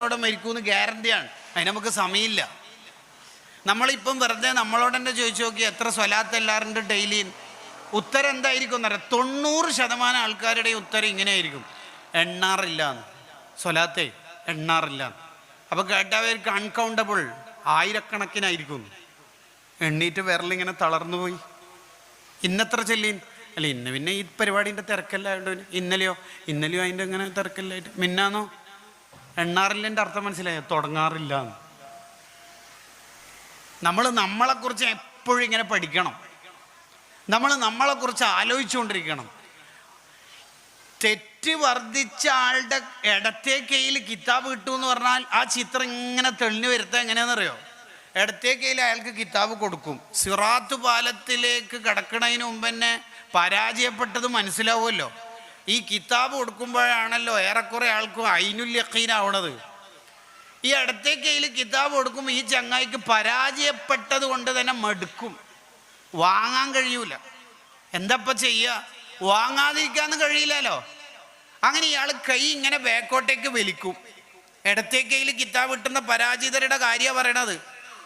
അവിടെ മരിക്കൂന്ന് ഗ്യാരണ്ടിയാണ്. അതിന് നമുക്ക് സമയമില്ല. നമ്മളിപ്പം വെറുതെ നമ്മളോട് തന്നെ ചോദിച്ചു നോക്കി എത്ര സ്വലാത്ത് എല്ലാവരുടെ ഡെയിലി ഉത്തരം എന്തായിരിക്കും എന്നറിയാം. 90% ആൾക്കാരുടെ ഉത്തരം ഇങ്ങനെ ആയിരിക്കും, എണ്ണാറില്ലാന്ന്. സ്വലാത്തേ എണ്ണാറില്ലാന്ന്. അപ്പോൾ കേട്ടവർക്ക് അൺകൗണ്ടബിൾ ആയിരക്കണക്കിനായിരിക്കും. എണ്ണീറ്റ് വിരലിങ്ങനെ തളർന്നു പോയി. ഇന്നത്ര ചെല്ലീൻ അല്ല, ഇന്ന് പിന്നെ ഈ പരിപാടിൻ്റെ തിരക്കല്ലായതുകൊണ്ട് ഇന്നലെയോ അതിൻ്റെ ഇങ്ങനെ തിരക്കല്ലായിട്ട് മിന്നാന്നോ എണ്ണാറില്ലൻ്റെ അർത്ഥം മനസ്സിലായോ? തുടങ്ങാറില്ല. നമ്മൾ നമ്മളെക്കുറിച്ച് എപ്പോഴും ഇങ്ങനെ പഠിക്കണം. നമ്മൾ നമ്മളെക്കുറിച്ച് ആലോചിച്ചുകൊണ്ടിരിക്കണം. തെറ്റ് വർദ്ധിച്ച ആളുടെ ഇടത്തെ കയ്യിൽ കിതാബ് കിട്ടുമെന്ന് പറഞ്ഞാൽ ആ ചിത്രം ഇങ്ങനെ തെളിഞ്ഞു വരുത്താൻ എങ്ങനെയാണെന്നറിയോ? ഇടത്തെ കയ്യിൽ അയാൾക്ക് കിതാബ് കൊടുക്കും. സിറാത്ത് പാലത്തിലേക്ക് കിടക്കണതിന് മുമ്പ് തന്നെ പരാജയപ്പെട്ടത് മനസ്സിലാവുമല്ലോ. ഈ കിതാബ് കൊടുക്കുമ്പോഴാണല്ലോ ഏറെക്കുറെ ആൾക്കും ഐനുൽ യഖീനാവണത്. ഈ ഇടത്തെ കയ്യിൽ കിതാബ് കൊടുക്കുമ്പോൾ ഈ ചങ്ങായിക്ക് പരാജയപ്പെട്ടത് കൊണ്ട് തന്നെ മടുക്കും, വാങ്ങാൻ കഴിയൂല. എന്തപ്പം ചെയ്യുക? വാങ്ങാതിരിക്കാന്ന് കഴിയില്ലല്ലോ. അങ്ങനെ ഇയാൾ കൈ ഇങ്ങനെ ബാക്കോട്ടേക്ക് വലിക്കും. ഇടത്തെ കയ്യിൽ കിതാബ് കിട്ടുന്ന പരാജിതരുടെ കാര്യമാണ് പറയണത്.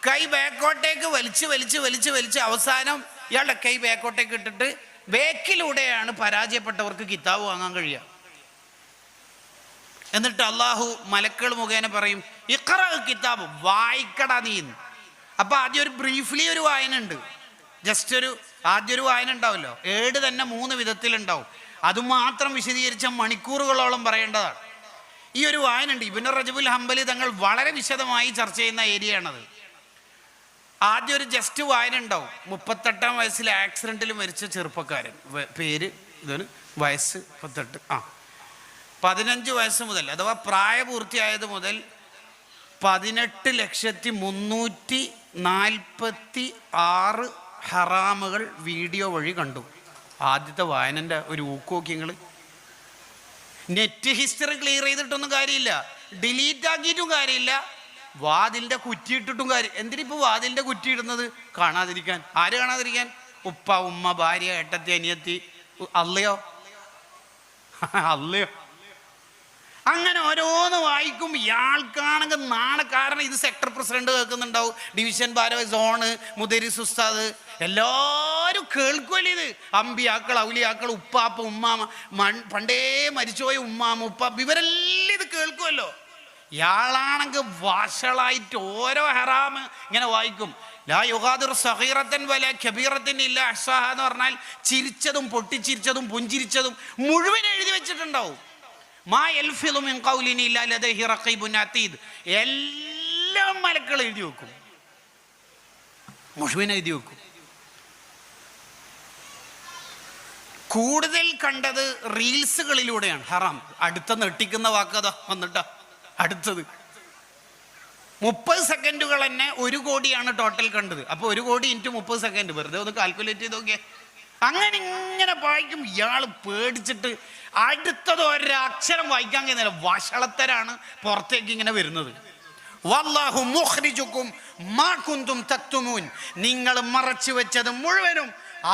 കൈ ബാക്കോട്ടേക്ക് വലിച്ച് അവസാനം ഇയാളുടെ കൈ ബാക്കോട്ടേക്ക് ഇട്ടിട്ട് ബേക്കിലൂടെയാണ് പരാജയപ്പെട്ടവർക്ക് കിതാബ് വാങ്ങാൻ കഴിയുക. എന്നിട്ട് അള്ളാഹു മലക്കുകൾ മുഖേന പറയും, ഇഖ്റ കിതാബ്, വായിക്കടാ നീ. അപ്പം ആദ്യം ഒരു ബ്രീഫ്ലി ഒരു വായന ഉണ്ട്. ആദ്യം ഒരു വായന ഉണ്ടാവുമല്ലോ. ഏട് തന്നെ 3 വിധത്തിലുണ്ടാവും. അതുമാത്രം വിശദീകരിച്ച മണിക്കൂറുകളോളം പറയേണ്ടതാണ്. ഈ ഒരു വായന ഉണ്ട്. ഇബ്നു റജബുൽ ഹംബലി തങ്ങൾ വളരെ വിശദമായി ചർച്ച ചെയ്യുന്ന ഏരിയയാണത്. ആദ്യം ഒരു ജസ്റ്റ് വായന ഉണ്ടാവും. 38-ാം വയസ്സിൽ ആക്സിഡൻറ്റിൽ മരിച്ച ചെറുപ്പക്കാരൻ, പേര് ഇതൊരു വയസ്സ് 38, 15 വയസ്സ് മുതൽ അഥവാ പ്രായപൂർത്തിയായത് മുതൽ 18,346 ഹറാമുകൾ വീഡിയോ വഴി കണ്ടു. ആദ്യത്തെ വായനൻ്റെ ഒരു ഊക്കോക്കിങ്ങൾ. നെറ്റ് ഹിസ്റ്ററി ക്ലിയർ ചെയ്തിട്ടൊന്നും കാര്യമില്ല, ഡിലീറ്റ് ആക്കിയിട്ടും കാര്യമില്ല, വാതിലിൻ്റെ കുറ്റിയിട്ടിട്ടും കാര്യം. എന്തിനിപ്പോൾ വാതിലിൻ്റെ കുറ്റിയിടുന്നത്? കാണാതിരിക്കാൻ. ആര് കാണാതിരിക്കാൻ? ഉപ്പ, ഉമ്മ, ഭാര്യ, ഏട്ടത്തി, അനിയത്തി, അല്ലയോ. അങ്ങനെ ഓരോന്ന് വായിക്കും. ഇയാൾക്കാണെങ്കിൽ കാരണം ഇത് സെക്ടർ പ്രസിഡന്റ് കേൾക്കുന്നുണ്ടാവും, ഡിവിഷൻ ഭാരവാഹി, സോണ്, മുദരിസ് ഉസ്താദ്, എല്ലാവരും കേൾക്കുമല്ലോ ഇത്. അമ്പിയാക്കൾ, ഔലിയാക്കൾ, ഉപ്പാപ്പ, ഉമ്മാമ, പണ്ടേ മരിച്ചുപോയ ഉമ്മാമ, ഉപ്പാപ്പ, ഇവരെല്ലാം ഇത് കേൾക്കുമല്ലോ. ഇയാളാണെങ്കിൽ വഷളായിട്ട് ഓരോ ഹറാമ് ഇങ്ങനെ വായിക്കും. ലാ യുഗാദിറു സഗീറത്തൻ വലാ കബീറത്തൻ ഇല്ലാ അഹ്സാഹാ എന്ന് പറഞ്ഞാൽ ചിരിച്ചതും പൊട്ടിച്ചിരിച്ചതും പുഞ്ചിരിച്ചതും മുഴുവൻ എഴുതി വെച്ചിട്ടുണ്ടാവും. മാ യൽഫിളു മിൻ ഖൗലിൻ ഇല്ലാ ലദൈഹി റഖീബുൻ അതീദ്. എല്ലാം മലക്കൾ എഴുതി വെക്കും, മുഴുവൻ എഴുതി വെക്കും. കൂടുതൽ കണ്ടത് റീൽസുകളിലൂടെയാണ് ഹറാം. അടുത്ത നെട്ടിക്കുന്ന വാക്കതാ വന്നിട്ടാ അടുത്തത്. 30 സെക്കൻഡുകൾ തന്നെ 1 കോടിയാണ് ടോട്ടൽ കണ്ടത്. അപ്പോൾ 1 കോടി × 30 സെക്കൻഡ് വെറുതെ ഒന്ന് കാൽക്കുലേറ്റ് ചെയ്ത് നോക്കിയേ. അങ്ങനെ ഇങ്ങനെ വായിക്കും. ഇയാൾ പേടിച്ചിട്ട് അടുത്തത് ഒരക്ഷരം വായിക്കാൻ കഴിയുന്നില്ല. വഷളത്തരാണ് പുറത്തേക്ക് ഇങ്ങനെ വരുന്നത്. വല്ലാഹു മുഖ്രിജുക്കും മാ കുന്തും തക്തുമൂൻ. നിങ്ങൾ മറച്ചു വെച്ചത് മുഴുവനും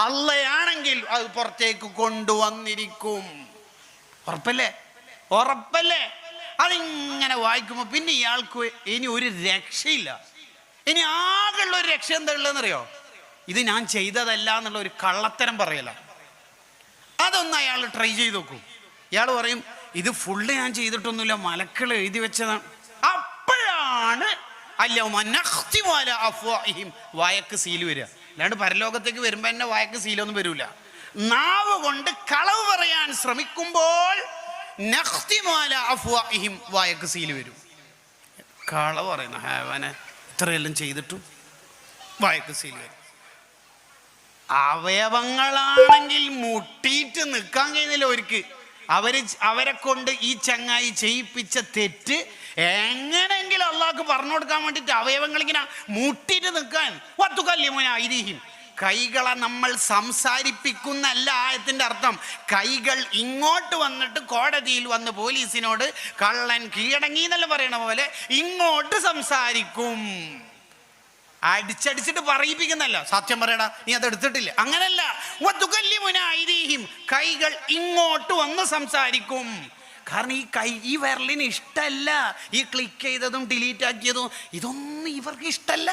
അള്ളയാണെങ്കിൽ അത് പുറത്തേക്ക് കൊണ്ടുവന്നിരിക്കും. ഉറപ്പല്ലേ? അതിങ്ങനെ വായിക്കുമ്പോൾ പിന്നെ ഇയാൾക്ക് ഇനി ഒരു രക്ഷയില്ല. ഇനി ആകെയുള്ള ഒരു രക്ഷ എന്താ ഉള്ളതെന്നറിയോ? ഇത് ഞാൻ ചെയ്തതല്ല എന്നുള്ള ഒരു കള്ളത്തരം പറയല. അതൊന്ന് അയാൾ ട്രൈ ചെയ്ത് നോക്കും. ഇയാൾ പറയും, ഇത് ഫുള്ള് ഞാൻ ചെയ്തിട്ടൊന്നുമില്ല, മലക്കൾ എഴുതി വെച്ചതാണ്. അപ്പോഴാണ് വായക്ക് സീല് വരിക. അല്ലാണ്ട് പരലോകത്തേക്ക് വരുമ്പോൾ തന്നെ വായക്ക് സീലൊന്നും വരൂല. നാവ് കൊണ്ട് കളവ് പറയാൻ ശ്രമിക്കുമ്പോൾ വായക്ക് സീല് വരും. കളവ് പറയുന്ന ഹേവനെ ഇത്രയെല്ലാം ചെയ്തിട്ടും വായക്ക് സീല് വരും. അവയവങ്ങളാണെങ്കിൽ മുട്ടിയിട്ട് നിൽക്കാൻ കഴിയുന്നില്ല അവർക്ക്. അവരെ കൊണ്ട് ഈ ചങ്ങായി ചെയ്യിപ്പിച്ച തെറ്റ് എങ്ങനെയെങ്കിലും അള്ളാഹ്ക്ക് പറഞ്ഞു കൊടുക്കാൻ വേണ്ടിയിട്ട് അവയവങ്ങൾ ഇങ്ങനെ മുട്ടിയിട്ട് നിൽക്കാൻ. വത്തുകല്യമോനായിരിക്കും. കൈകളെ നമ്മൾ സംസാരിപ്പിക്കുന്നല്ല ആയത്തിൻ്റെ അർത്ഥം. കൈകൾ ഇങ്ങോട്ട് വന്നിട്ട് കോടതിയിൽ വന്ന് പോലീസിനോട് കള്ളൻ കീഴടങ്ങി എന്നല്ല പറയണ പോലെ ഇങ്ങോട്ട് സംസാരിക്കും. അടിച്ചടിച്ചിട്ട് പറയിപ്പിക്കുന്നല്ല. സത്യം പറയടാ, നീ അത് എടുത്തിട്ടില്ല, അങ്ങനല്ല. കൈകൾ ഇങ്ങോട്ട് വന്ന് സംസാരിക്കും. കാരണം ഈ വിരലിന് ഇഷ്ടമല്ല ഈ ക്ലിക്ക് ചെയ്തതും ഡിലീറ്റ് ആക്കിയതും, ഇതൊന്നും ഇവർക്ക് ഇഷ്ടമല്ല.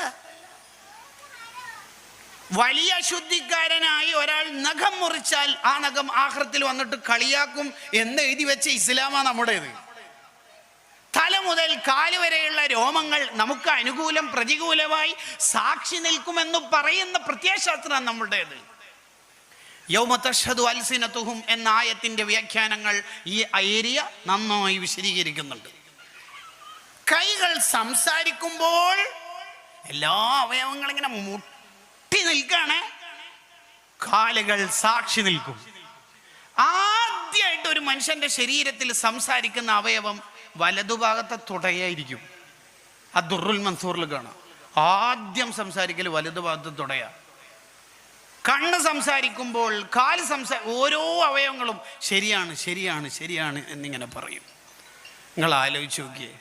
വലിയ അശുദ്ധിക്കാരനായി ഒരാൾ നഖം മുറിച്ചാൽ ആ നഖം ആഖിറത്തിൽ വന്നിട്ട് കളിയാക്കും എന്ന് എഴുതി വെച്ച ഇസ്ലാമാണ് നമ്മുടേത്. തല മുതൽ കാല് വരെയുള്ള രോമങ്ങൾ നമുക്ക് അനുകൂലം പ്രതികൂലമായി സാക്ഷി നിൽക്കുമെന്ന് പറയുന്ന പ്രത്യയശാസ്ത്രമാണ് നമ്മുടേത്. യൗമ തശ്ഹദു അൽസിനതുഹും എന്ന ആയത്തിന്റെ വ്യാഖ്യാനങ്ങൾ ഈ ഏരിയ നന്നായി വിശദീകരിക്കുന്നുണ്ട്. കൈകൾ സംസാരിക്കുമ്പോൾ എല്ലാ അവയവങ്ങളും ഇങ്ങനെ മുട്ടി നിൽക്കാണ്, കാലുകൾ സാക്ഷി നിൽക്കും. ആദ്യമായിട്ട് ഒരു മനുഷ്യന്റെ ശരീരത്തിൽ സംസാരിക്കുന്ന അവയവം വലതുഭാഗത്തെ തുടയായിരിക്കും. അദ്ദുറുൽ മൻസൂറിൽ കാണാം, ആദ്യം സംസാരിക്കൽ വലതുഭാഗത്തെ തുടയാ. കണ്ണ് സംസാരിക്കുമ്പോൾ കാല് ഓരോ അവയവങ്ങളും ശരിയാണ് ശരിയാണ് ശരിയാണ് എന്നിങ്ങനെ പറയും. നിങ്ങൾ ആലോചിച്ച് നോക്കിയേ.